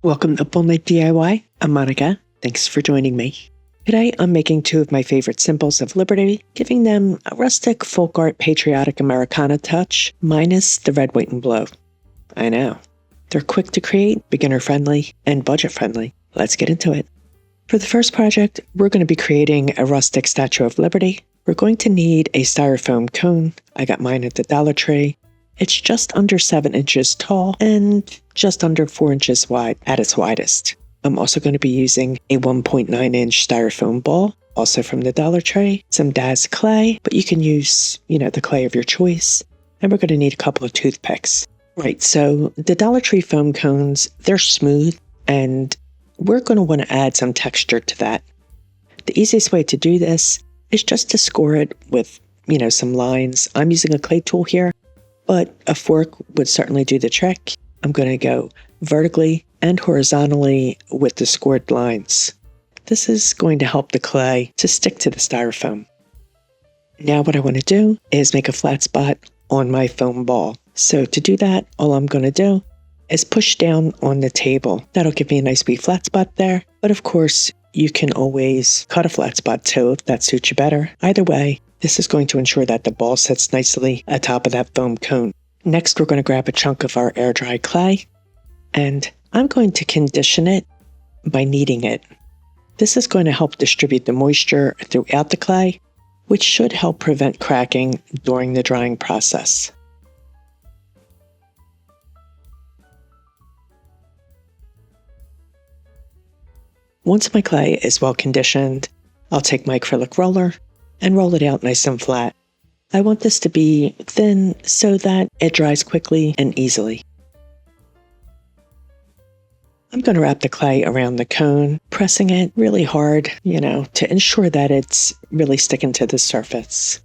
Welcome to Full Night DIY. I'm Monica. Thanks for joining me. Today I'm making two of my favorite symbols of liberty, giving them a rustic folk art patriotic Americana touch, minus the red, white, and blue. I know. They're quick to create, beginner friendly, and budget friendly. Let's get into it. For the first project, we're going to be creating a rustic Statue of Liberty. We're going to need a styrofoam cone. I got mine at the Dollar Tree. It's just under 7 inches tall and just under 4 inches wide at its widest. I'm also going to be using a 1.9-inch styrofoam ball, also from the Dollar Tree, some Daz clay, but you can use, the clay of your choice. And we're going to need a couple of toothpicks. Right, so the Dollar Tree foam cones, they're smooth, and we're going to want to add some texture to that. The easiest way to do this is just to score it with, some lines. I'm using a clay tool here, but a fork would certainly do the trick. I'm going to go vertically and horizontally with the scored lines. This is going to help the clay to stick to the styrofoam. Now what I want to do is make a flat spot on my foam ball. So to do that, all I'm going to do is push down on the table. That'll give me a nice wee flat spot there. But of course, you can always cut a flat spot too if that suits you better. Either way, this is going to ensure that the ball sits nicely atop of that foam cone. Next, we're going to grab a chunk of our air-dried clay, and I'm going to condition it by kneading it. This is going to help distribute the moisture throughout the clay, which should help prevent cracking during the drying process. Once my clay is well conditioned, I'll take my acrylic roller and roll it out nice and flat. I want this to be thin so that it dries quickly and easily. I'm going to wrap the clay around the cone, pressing it really hard, to ensure that it's really sticking to the surface.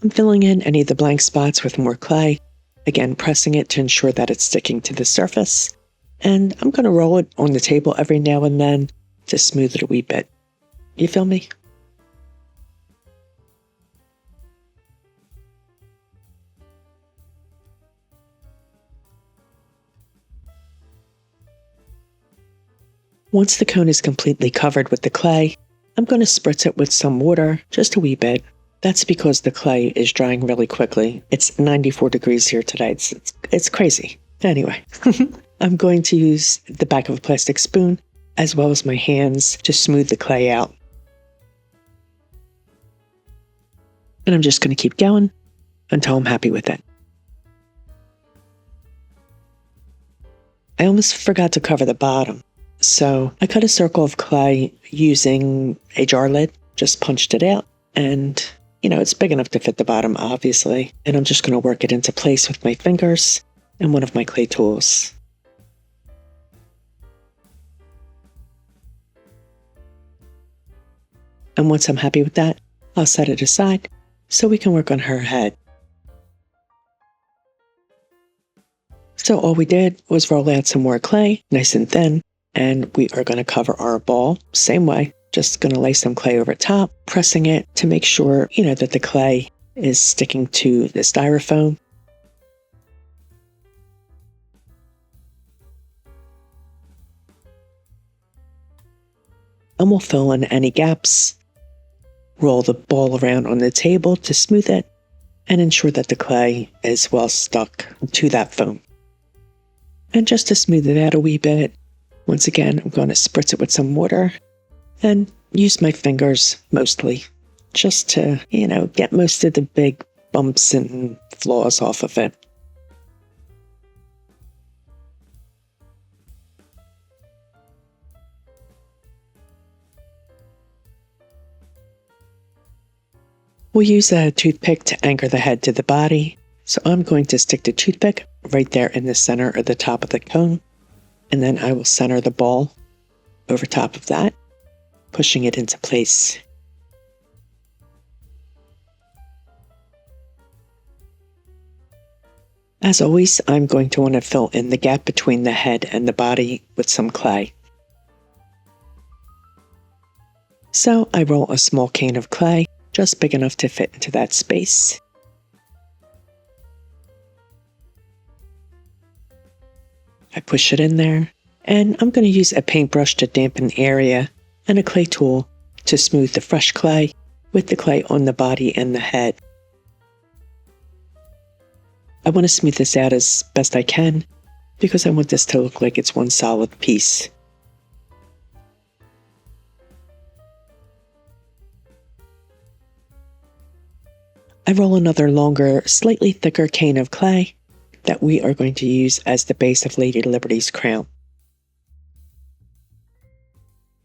I'm filling in any of the blank spots with more clay, again pressing it to ensure that it's sticking to the surface. And I'm going to roll it on the table every now and then to smooth it a wee bit. You feel me? Once the cone is completely covered with the clay, I'm going to spritz it with some water, just a wee bit. That's because the clay is drying really quickly. It's 94 degrees here today. It's crazy. Anyway, I'm going to use the back of a plastic spoon as well as my hands to smooth the clay out. And I'm just going to keep going until I'm happy with it. I almost forgot to cover the bottom. So I cut a circle of clay using a jar lid, just punched it out, and it's big enough to fit the bottom, obviously. And I'm just going to work it into place with my fingers and one of my clay tools. And once I'm happy with that, I'll set it aside so we can work on her head. So all we did was roll out some more clay, nice and thin, and we are going to cover our ball, same way, just going to lay some clay over top, pressing it to make sure, that the clay is sticking to the styrofoam. And we'll fill in any gaps, roll the ball around on the table to smooth it, and ensure that the clay is well stuck to that foam. And just to smooth it out a wee bit, once again, I'm going to spritz it with some water and use my fingers mostly just to, get most of the big bumps and flaws off of it. We'll use a toothpick to anchor the head to the body. So I'm going to stick the toothpick right there in the center of the top of the cone. And then I will center the ball over top of that, pushing it into place. As always, I'm going to want to fill in the gap between the head and the body with some clay. So I roll a small cane of clay, just big enough to fit into that space. I push it in there, and I'm going to use a paintbrush to dampen the area and a clay tool to smooth the fresh clay with the clay on the body and the head. I want to smooth this out as best I can because I want this to look like it's one solid piece. I roll another longer, slightly thicker cane of clay that we are going to use as the base of Lady Liberty's crown.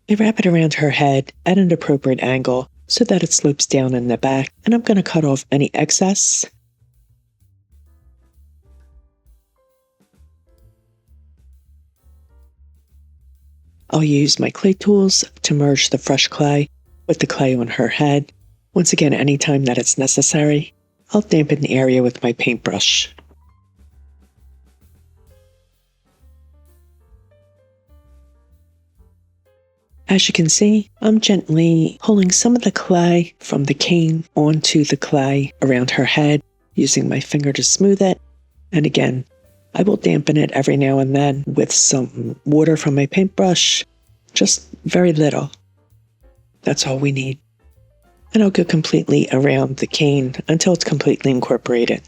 I wrap it around her head at an appropriate angle so that it slopes down in the back, and I'm going to cut off any excess. I'll use my clay tools to merge the fresh clay with the clay on her head. Once again, anytime that it's necessary, I'll dampen the area with my paintbrush. As you can see, I'm gently pulling some of the clay from the cane onto the clay around her head, using my finger to smooth it. And again, I will dampen it every now and then with some water from my paintbrush, just very little. That's all we need. And I'll go completely around the cane until it's completely incorporated.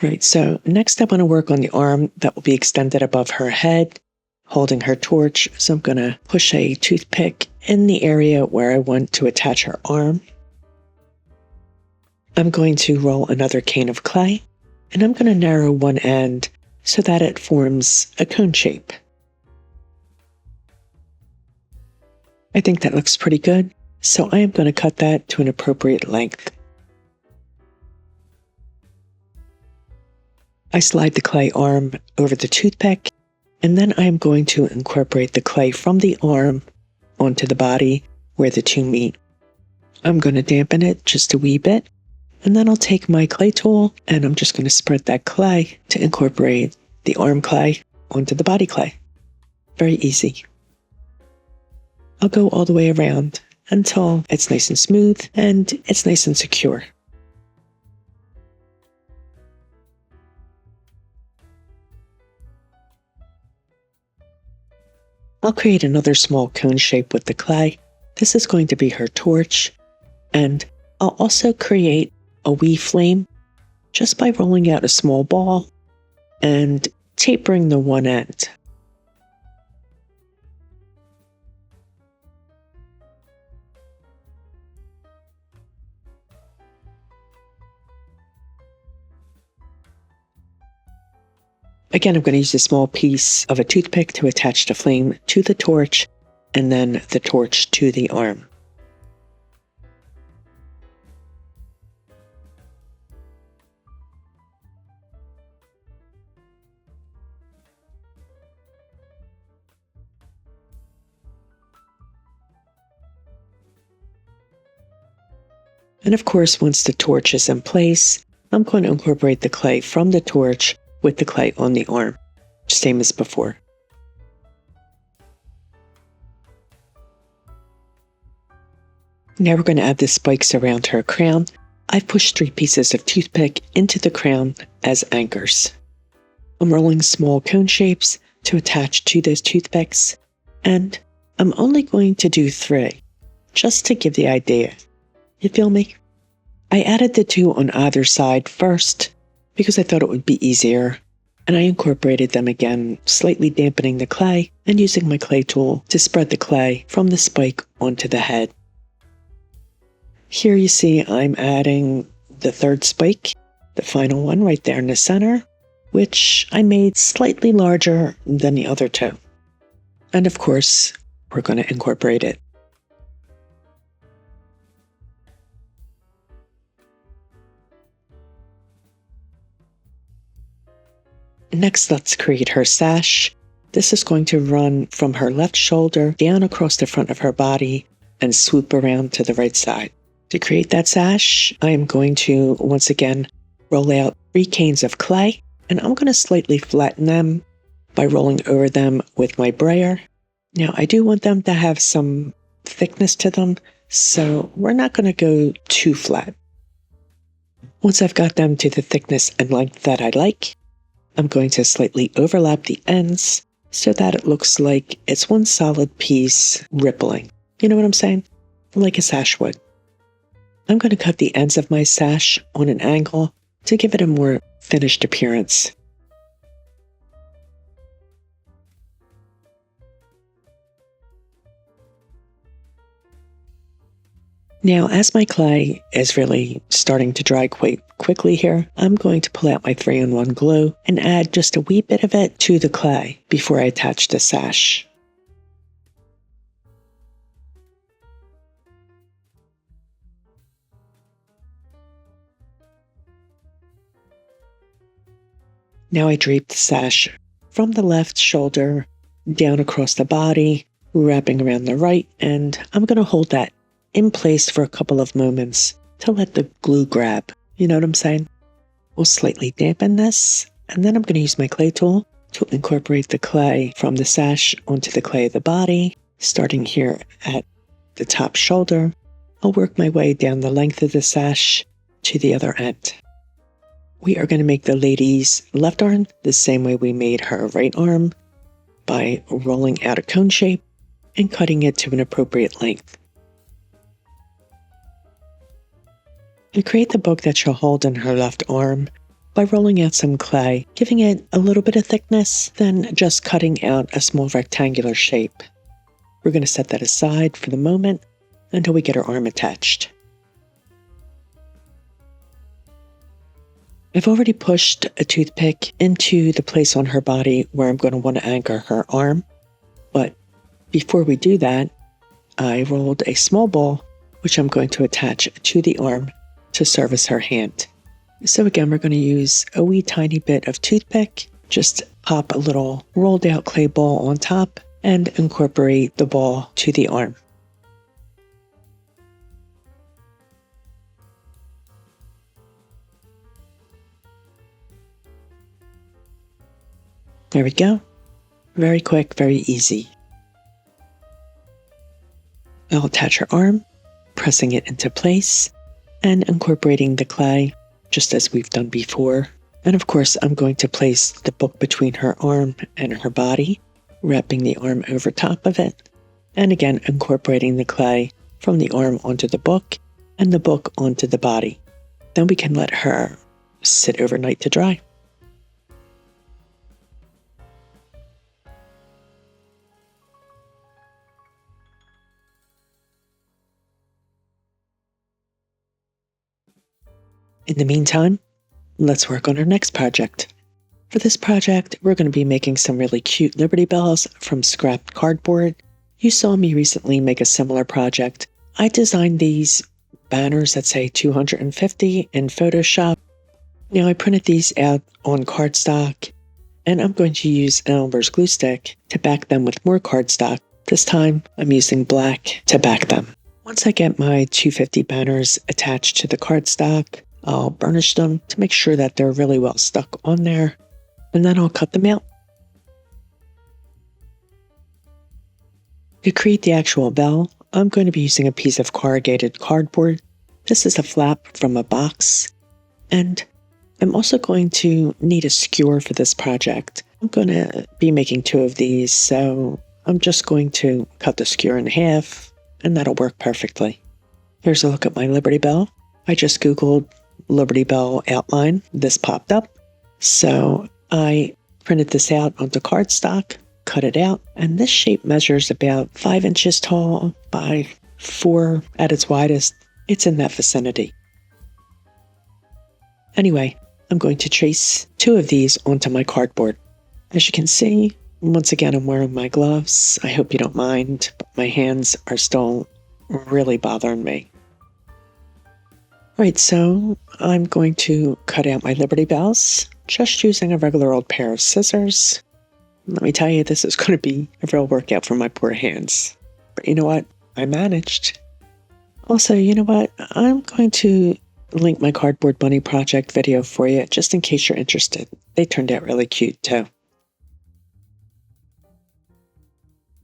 Right, so next I want to work on the arm that will be extended above her head, holding her torch. So I'm going to push a toothpick in the area where I want to attach her arm. I'm going to roll another cane of clay, and I'm going to narrow one end so that it forms a cone shape. I think that looks pretty good, so I am going to cut that to an appropriate length. I slide the clay arm over the toothpick, and then I am going to incorporate the clay from the arm onto the body where the two meet. I'm going to dampen it just a wee bit, and then I'll take my clay tool and I'm just going to spread that clay to incorporate the arm clay onto the body clay. Very easy. I'll go all the way around until it's nice and smooth and it's nice and secure. I'll create another small cone shape with the clay. This is going to be her torch, and I'll also create a wee flame just by rolling out a small ball and tapering the one end. Again, I'm going to use a small piece of a toothpick to attach the flame to the torch and then the torch to the arm. And of course, once the torch is in place, I'm going to incorporate the clay from the torch with the clay on the arm, same as before. Now we're going to add the spikes around her crown. I've pushed 3 pieces of toothpick into the crown as anchors. I'm rolling small cone shapes to attach to those toothpicks, and I'm only going to do 3, just to give the idea. You feel me? I added the 2 on either side first, because I thought it would be easier, and I incorporated them again, slightly dampening the clay and using my clay tool to spread the clay from the spike onto the head. Here you see I'm adding the 3rd spike, the final one right there in the center, which I made slightly larger than the other 2. And of course, we're going to incorporate it. Next, let's create her sash. This is going to run from her left shoulder down across the front of her body and swoop around to the right side. To create that sash, I am going to once again roll out 3 canes of clay, and I'm going to slightly flatten them by rolling over them with my brayer. Now, I do want them to have some thickness to them, so we're not going to go too flat. Once I've got them to the thickness and length that I like, I'm going to slightly overlap the ends so that it looks like it's one solid piece rippling. You know what I'm saying? Like a sash would. I'm going to cut the ends of my sash on an angle to give it a more finished appearance. Now, as my clay is really starting to dry quite quickly here, I'm going to pull out my 3-in-1 glue and add just a wee bit of it to the clay before I attach the sash. Now I drape the sash from the left shoulder down across the body, wrapping around the right, and I'm going to hold that in place for a couple of moments to let the glue grab. You know what I'm saying? We'll slightly dampen this, and then I'm going to use my clay tool to incorporate the clay from the sash onto the clay of the body, starting here at the top shoulder. I'll work my way down the length of the sash to the other end. We are going to make the lady's left arm the same way we made her right arm, by rolling out a cone shape and cutting it to an appropriate length. To create the book that she'll hold in her left arm, by rolling out some clay, giving it a little bit of thickness, then just cutting out a small rectangular shape. We're going to set that aside for the moment until we get her arm attached. I've already pushed a toothpick into the place on her body where I'm going to want to anchor her arm, but before we do that, I rolled a small ball which I'm going to attach to the arm to serve as her hand. So again, we're going to use a wee tiny bit of toothpick, just pop a little rolled out clay ball on top and incorporate the ball to the arm. There we go. Very quick, very easy. I'll attach her arm, pressing it into place, and incorporating the clay, just as we've done before. And of course, I'm going to place the book between her arm and her body, wrapping the arm over top of it, and again incorporating the clay from the arm onto the book and the book onto the body. Then we can let her sit overnight to dry. In the meantime, let's work on our next project. For this project, we're going to be making some really cute Liberty Bells from scrapped cardboard. You saw me recently make a similar project. I designed these banners that say 250 in Photoshop. Now I printed these out on cardstock, and I'm going to use an Elmer's glue stick to back them with more cardstock. This time, I'm using black to back them. Once I get my 250 banners attached to the cardstock, I'll burnish them to make sure that they're really well stuck on there, and then I'll cut them out. To create the actual bell, I'm going to be using a piece of corrugated cardboard. This is a flap from a box, and I'm also going to need a skewer for this project. I'm going to be making 2 of these, so I'm just going to cut the skewer in half, and that'll work perfectly. Here's a look at my Liberty Bell. I just Googled Liberty Bell outline. This popped up. So I printed this out onto cardstock, cut it out, and this shape measures about 5 inches tall by 4 at its widest. It's in that vicinity. Anyway, I'm going to trace 2 of these onto my cardboard. As you can see, once again, I'm wearing my gloves. I hope you don't mind, but my hands are still really bothering me. Alright, so I'm going to cut out my Liberty Bells, just using a regular old pair of scissors. Let me tell you, this is going to be a real workout for my poor hands. But you know what? I managed. Also, you know what? I'm going to link my Cardboard Bunny project video for you, just in case you're interested. They turned out really cute, too.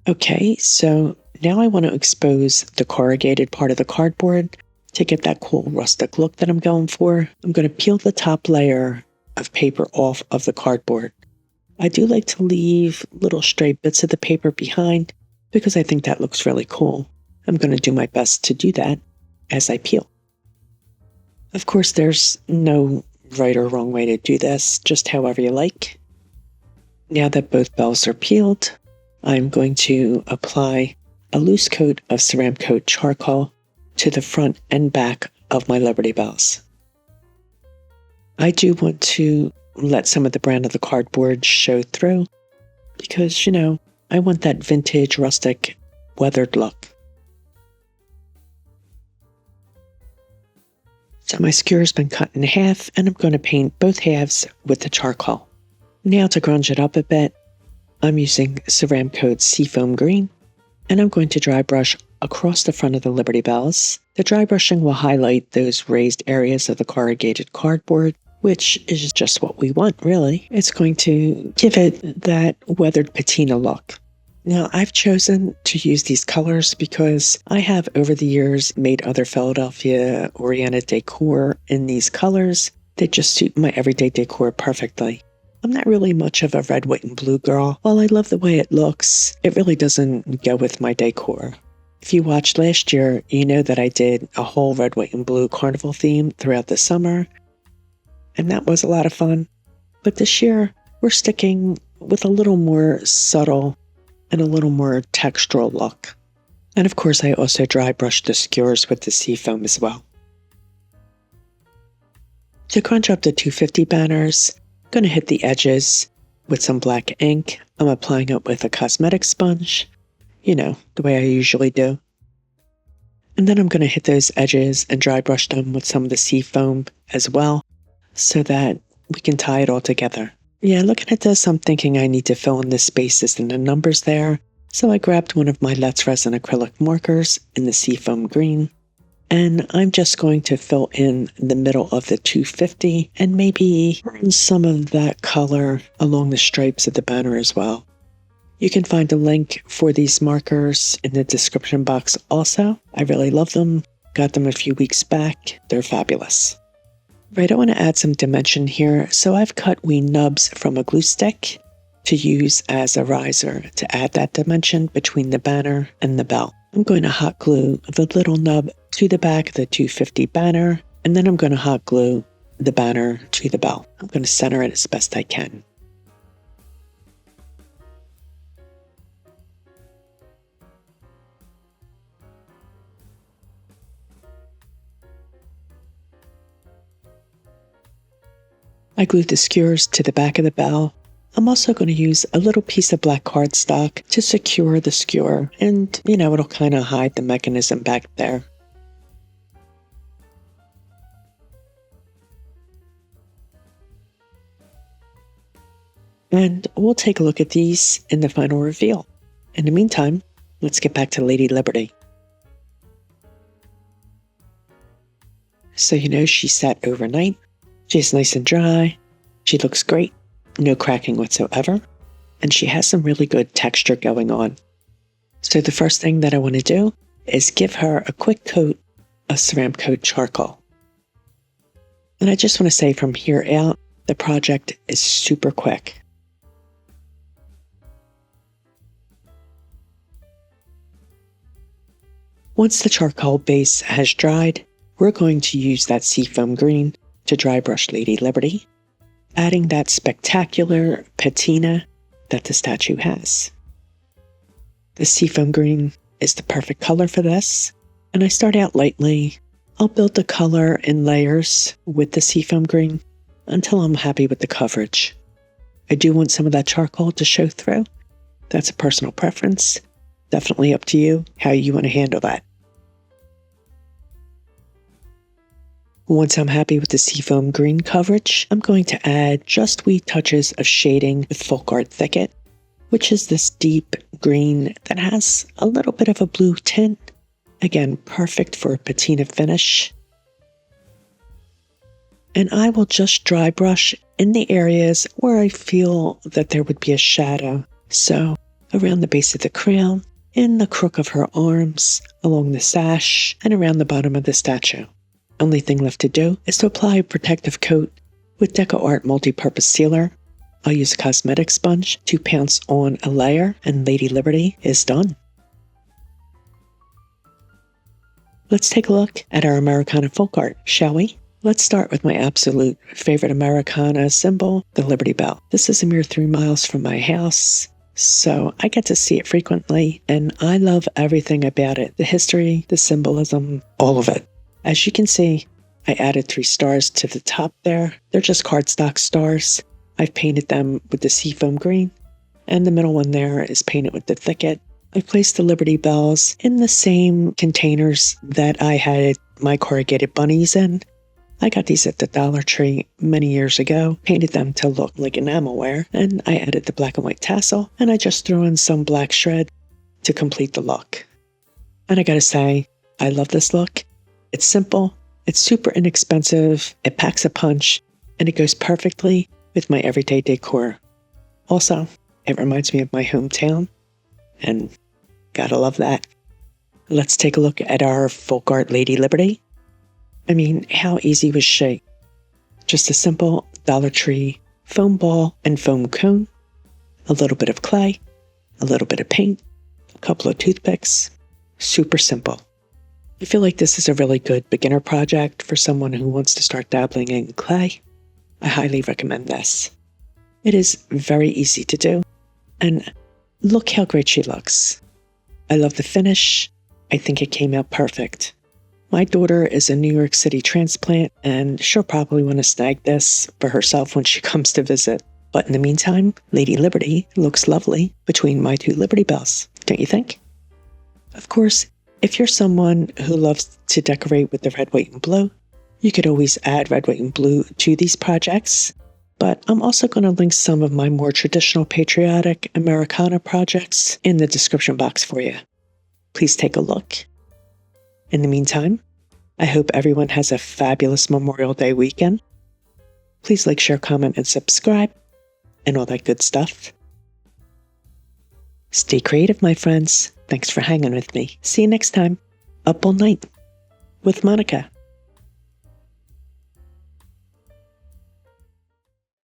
Okay, so Now I want to expose the corrugated part of the cardboard to get that cool rustic look that I'm going for. I'm going to peel the top layer of paper off of the cardboard. I do like to leave little stray bits of the paper behind because I think that looks really cool. I'm going to do my best to do that as I peel. Of course, there's no right or wrong way to do this, just however you like. Now that both bells are peeled, I'm going to apply a loose coat of Ceramcoat Charcoal to the front and back of my Liberty Bells. I do want to let some of the brown of the cardboard show through because, I want that vintage, rustic, weathered look. So my skewer's been cut in half, and I'm going to paint both halves with the charcoal. Now to grunge it up a bit, I'm using Ceramcoat Sea Foam green, and I'm going to dry brush across the front of the Liberty Bells. The dry brushing will highlight those raised areas of the corrugated cardboard, which is just what we want, really. It's going to give it that weathered patina look. Now, I've chosen to use these colors because I have over the years made other Philadelphia-oriented decor in these colors that just suit my everyday decor perfectly. I'm not really much of a red, white, and blue girl. While I love the way it looks, it really doesn't go with my decor. If you watched last year, you know that I did a whole red, white, and blue carnival theme throughout the summer, and that was a lot of fun. But this year, we're sticking with a little more subtle and a little more textural look. And of course, I also dry brushed the skewers with the sea foam as well. To crunch up the 250 banners, I'm going to hit the edges with some black ink. I'm applying it with a cosmetic sponge, the way I usually do. And then I'm going to hit those edges and dry brush them with some of the sea foam as well, so that we can tie it all together. Yeah, looking at this, I'm thinking I need to fill in the spaces and the numbers there. So I grabbed one of my Let's Resin acrylic markers in the sea foam green, and I'm just going to fill in the middle of the 250 and maybe run some of that color along the stripes of the banner as well. You can find a link for these markers in the description box also. I really love them. Got them a few weeks back. They're fabulous. Right, I want to add some dimension here, so I've cut wee nubs from a glue stick to use as a riser to add that dimension between the banner and the bell. I'm going to hot glue the little nub to the back of the 250 banner, and then I'm going to hot glue the banner to the bell. I'm going to center it as best I can. I glued the skewers to the back of the bell. I'm also going to use a little piece of black cardstock to secure the skewer, and it'll kind of hide the mechanism back there. And we'll take a look at these in the final reveal. In the meantime, let's get back to Lady Liberty. So she sat overnight. She's nice and dry, she looks great, no cracking whatsoever, and she has some really good texture going on. So the first thing that I want to do is give her a quick coat of Ceramcoat Charcoal. And I just want to say from here out, the project is super quick. Once the charcoal base has dried, we're going to use that seafoam green to dry brush Lady Liberty, adding that spectacular patina that the statue has. The seafoam green is the perfect color for this, and I start out lightly. I'll build the color in layers with the seafoam green until I'm happy with the coverage. I do want some of that charcoal to show through. That's a personal preference. Definitely up to you how you want to handle that. Once I'm happy with the seafoam green coverage, I'm going to add just wee touches of shading with Art Thicket, which is this deep green that has a little bit of a blue tint. Again, perfect for a patina finish. And I will just dry brush in the areas where I feel that there would be a shadow. So around the base of the crown in the crook of her arms, along the sash, and around the bottom of the statue. Only thing left to do is to apply a protective coat with DecoArt multi-purpose sealer. I'll use a cosmetic sponge to pounce on a layer, and Lady Liberty is done. Let's take a look at our Americana folk art, shall we? Let's start with my absolute favorite Americana symbol, the Liberty Bell. This is a mere 3 miles from my house, so I get to see it frequently, and I love everything about it. The history, the symbolism, all of it. As you can see, I added 3 stars to the top there. They're just cardstock stars. I've painted them with the Sea Foam green, and the middle one there is painted with the Thicket. I placed the Liberty Bells in the same containers that I had my corrugated bunnies in. I got these at the Dollar Tree many years ago, painted them to look like enamelware, and I added the black and white tassel, and I just threw in some black shred to complete the look. And I gotta say, I love this look. It's simple, it's super inexpensive, it packs a punch, and it goes perfectly with my everyday decor. Also, it reminds me of my hometown, and gotta love that. Let's take a look at our folk art Lady Liberty. I mean, how easy was she? Just a simple Dollar Tree foam ball and foam cone, a little bit of clay, a little bit of paint, a couple of toothpicks. Super simple. I feel like this is a really good beginner project for someone who wants to start dabbling in clay. I highly recommend this. It is very easy to do, and look how great she looks. I love the finish. I think it came out perfect. My daughter is a New York City transplant, and she'll probably want to snag this for herself when she comes to visit. But in the meantime, Lady Liberty looks lovely between my 2 Liberty Bells, don't you think? Of course, if you're someone who loves to decorate with the red, white, and blue, you could always add red, white, and blue to these projects. But I'm also going to link some of my more traditional patriotic Americana projects in the description box for you. Please take a look. In the meantime, I hope everyone has a fabulous Memorial Day weekend. Please like, share, comment, and subscribe, and all that good stuff. Stay creative, my friends. Thanks for hanging with me. See you next time. Up all night with Monica.